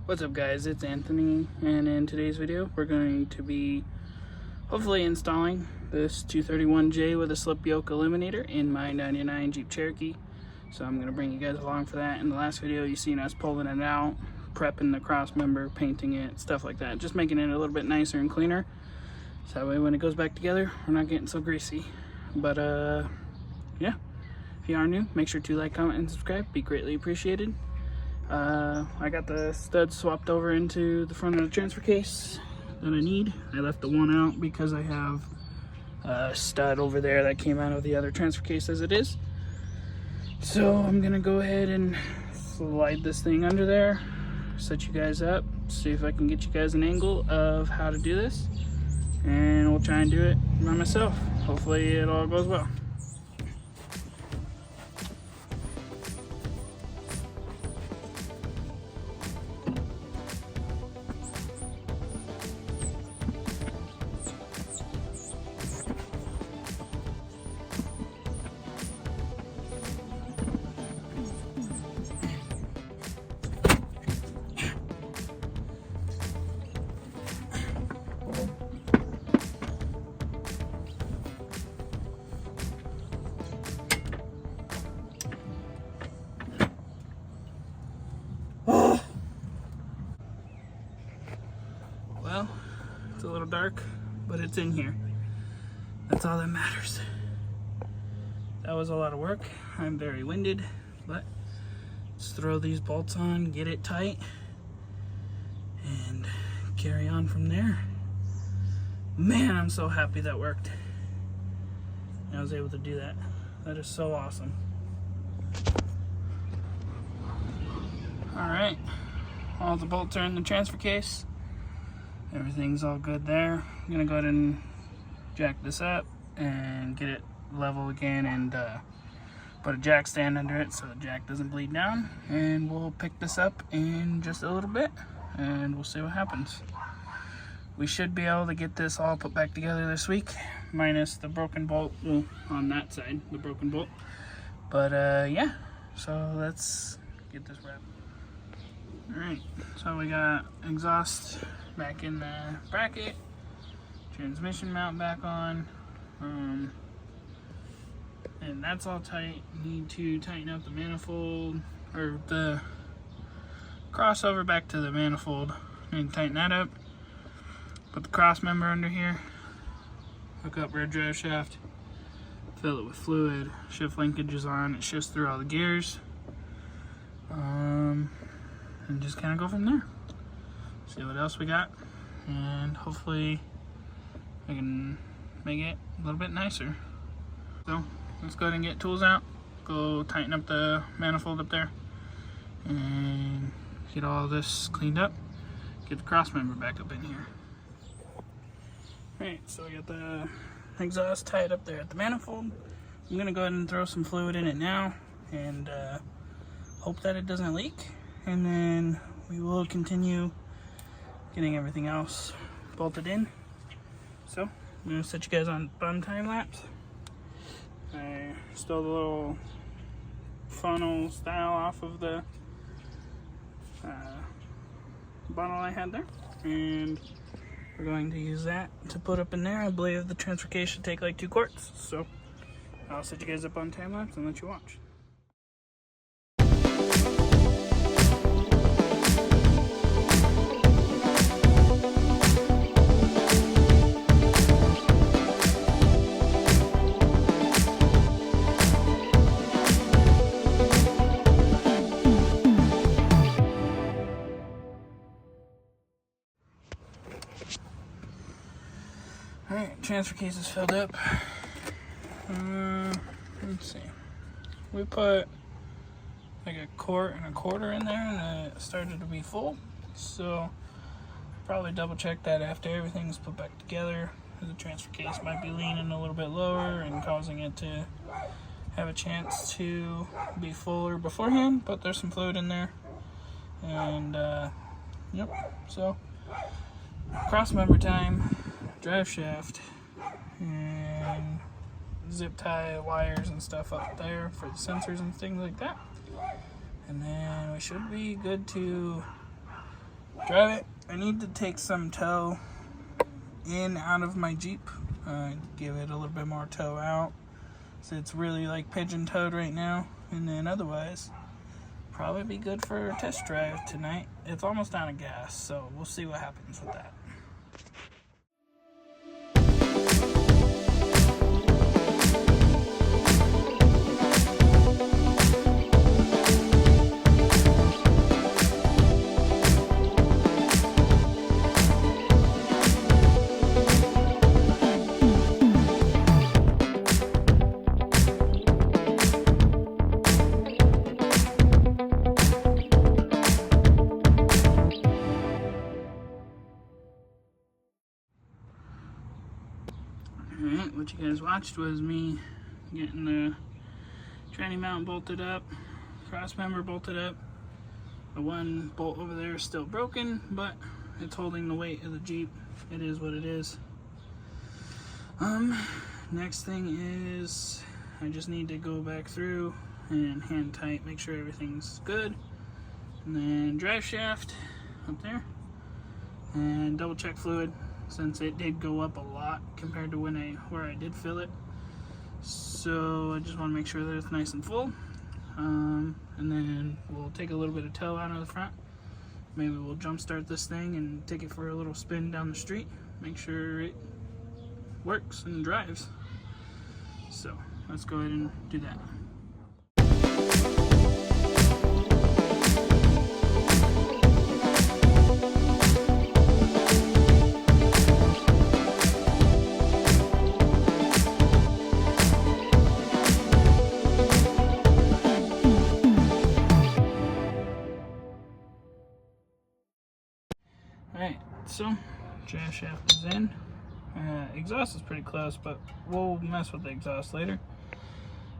What's up guys, it's Anthony, and in today's video we're going to be hopefully installing this 231J with a slip yoke eliminator in my 99 Jeep Cherokee. So I'm going to bring you guys along for that. In the last video you seen us pulling it out, prepping the cross member, painting it, stuff like that, just making it a little bit nicer and cleaner, so that way when it goes back together we're not getting so greasy. But yeah, if you are new, make sure to like, comment, and subscribe, be greatly appreciated. I got the studs swapped over into the front of the transfer case that I need. I left the one out because I have a stud over there that came out of the other transfer case as it is. So I'm gonna go ahead and slide this thing under there, set you guys up, see if I can get you guys an angle of how to do this, and we'll try and do it by myself. Hopefully it all goes well. Well, it's a little dark, but it's in here. That's all that matters. That was a lot of work. I'm very winded, but let's throw these bolts on, get it tight, and carry on from there. Man, I'm so happy that worked. I was able to do that. That is so awesome. Alright, all the bolts are in the transfer case. Everything's all good there. I'm gonna go ahead and jack this up and get it level again, and put a jack stand under it so the jack doesn't bleed down. And we'll pick this up in just a little bit and we'll see what happens. We should be able to get this all put back together this week, minus the broken bolt, well, on that side, the broken bolt. But yeah, so let's get this wrapped. Alright, so we got exhaust back in the bracket, transmission mount back on, and that's all tight. Need to tighten up the manifold, or the crossover back to the manifold, and tighten that up. Put the cross member under here, hook up rear drive shaft, fill it with fluid, shift linkage is on, it shifts through all the gears, and just kind of go from there. See what else we got, and hopefully I can make it a little bit nicer. So let's go ahead and get tools out, go tighten up the manifold up there, and get all this cleaned up, get the cross member back up in here. Alright, so we got the exhaust tied up there at the manifold. I'm gonna go ahead and throw some fluid in it now and hope that it doesn't leak, and then we will continue getting everything else bolted in. So I'm gonna set you guys on time lapse. I stole the little funnel style off of the bottle I had there, and we're going to use that to put up in there. I believe the transfer case should take like 2 quarts, so I'll set you guys up on time lapse and let you watch. Alright, transfer case is filled up. Let's see. We put like a quart and a quarter in there, and it started to be full. So probably double check that after everything's put back together. The transfer case might be leaning a little bit lower and causing it to have a chance to be fuller beforehand, but there's some fluid in there. And yep, so cross member time, drive shaft, and zip tie wires and stuff up there for the sensors and things like that. And then we should be good to drive it. I need to take some tow in out of my Jeep, give it a little bit more tow out, so it's really like pigeon toed right now, and then otherwise probably be good for a test drive tonight. It's almost out of gas, so we'll see what happens with that. Alright, what you guys watched was me getting the tranny mount bolted up, cross member bolted up. The one bolt over there is still broken, but it's holding the weight of the Jeep. It is what it is. Next thing is I just need to go back through and hand tight, make sure everything's good. And then drive shaft up there and double check fluid, since it did go up a lot compared to where I did fill it. So I just want to make sure that it's nice and full. And then we'll take a little bit of tow out of the front. Maybe we'll jump start this thing and take it for a little spin down the street, make sure it works and drives. So let's go ahead and do that. Alright, so drive shaft is in. Exhaust is pretty close, but we'll mess with the exhaust later.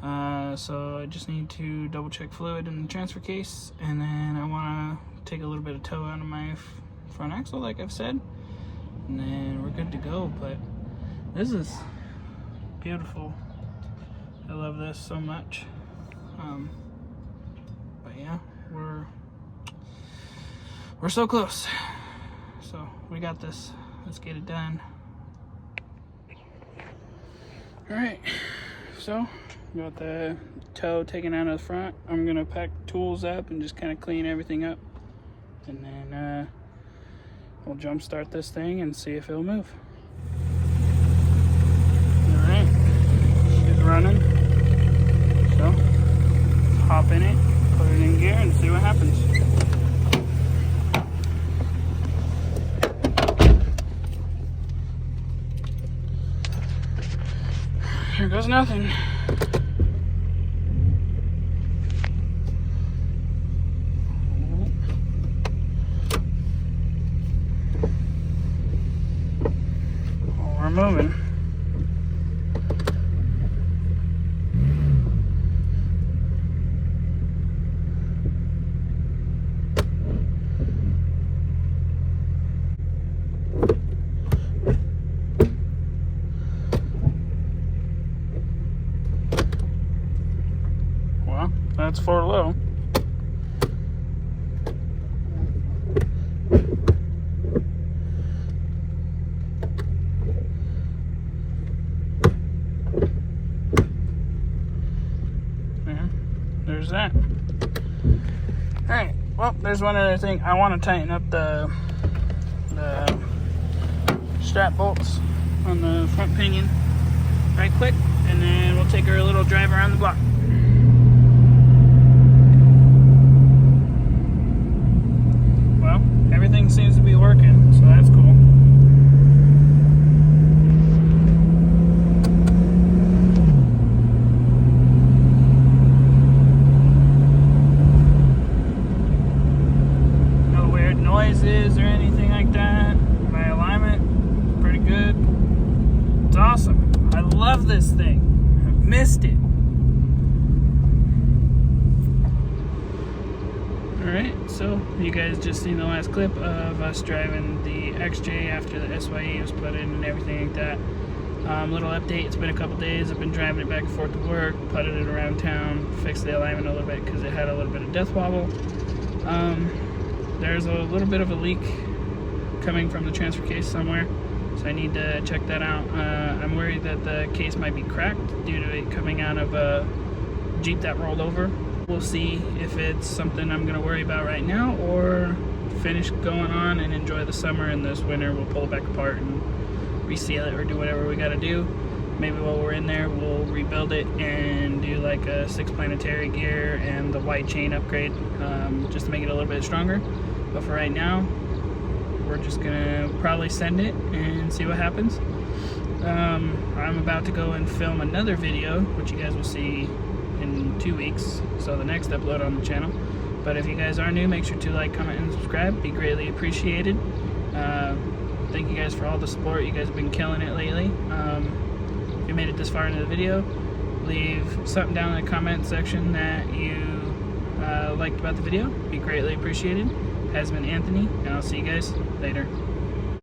So I just need to double check fluid in the transfer case, and then I want to take a little bit of tow out of my front axle like I've said, and then we're good to go. But this is beautiful. I love this so much. But yeah, we're so close. So we got this. Let's get it done. Alright, so got the tow taken out of the front. I'm gonna pack tools up and just kind of clean everything up, and then we'll jump start this thing and see if it'll move. Alright, she's running. So let's hop in it, put it in gear, and see what happens. Here goes nothing. Oh, we're moving. That's 4 low. There's that. Alright, well, there's one other thing. I want to tighten up the strap bolts on the front pinion right quick, and then we'll take her a little drive around the block. Everything seems to be working, so that's cool. No weird noises or anything like that. My alignment, pretty good. It's awesome. I love this thing. I've missed it. Alright, so you guys just seen the last clip of us driving the XJ after the SYE was put in and everything like that. Little update, it's been a couple days. I've been driving it back and forth to work, putted it around town, fixed the alignment a little bit because it had a little bit of death wobble. there's a little bit of a leak coming from the transfer case somewhere, so I need to check that out. I'm worried that the case might be cracked due to it coming out of a Jeep that rolled over. We'll see if it's something I'm gonna worry about right now, or finish going on and enjoy the summer, and this winter we'll pull it back apart and reseal it or do whatever we gotta do. Maybe while we're in there we'll rebuild it and do like a 6 planetary gear and the white chain upgrade, just to make it a little bit stronger. But for right now, we're just gonna probably send it and see what happens. I'm about to go and film another video, which you guys will see in 2 weeks, so the next upload on the channel. But if you guys are new, make sure to like, comment, and subscribe. Be greatly appreciated. Thank you guys for all the support. You guys have been killing it lately. If you made it this far into the video, leave something down in the comment section that you liked about the video. Be greatly appreciated. Has been Anthony, and I'll see you guys later.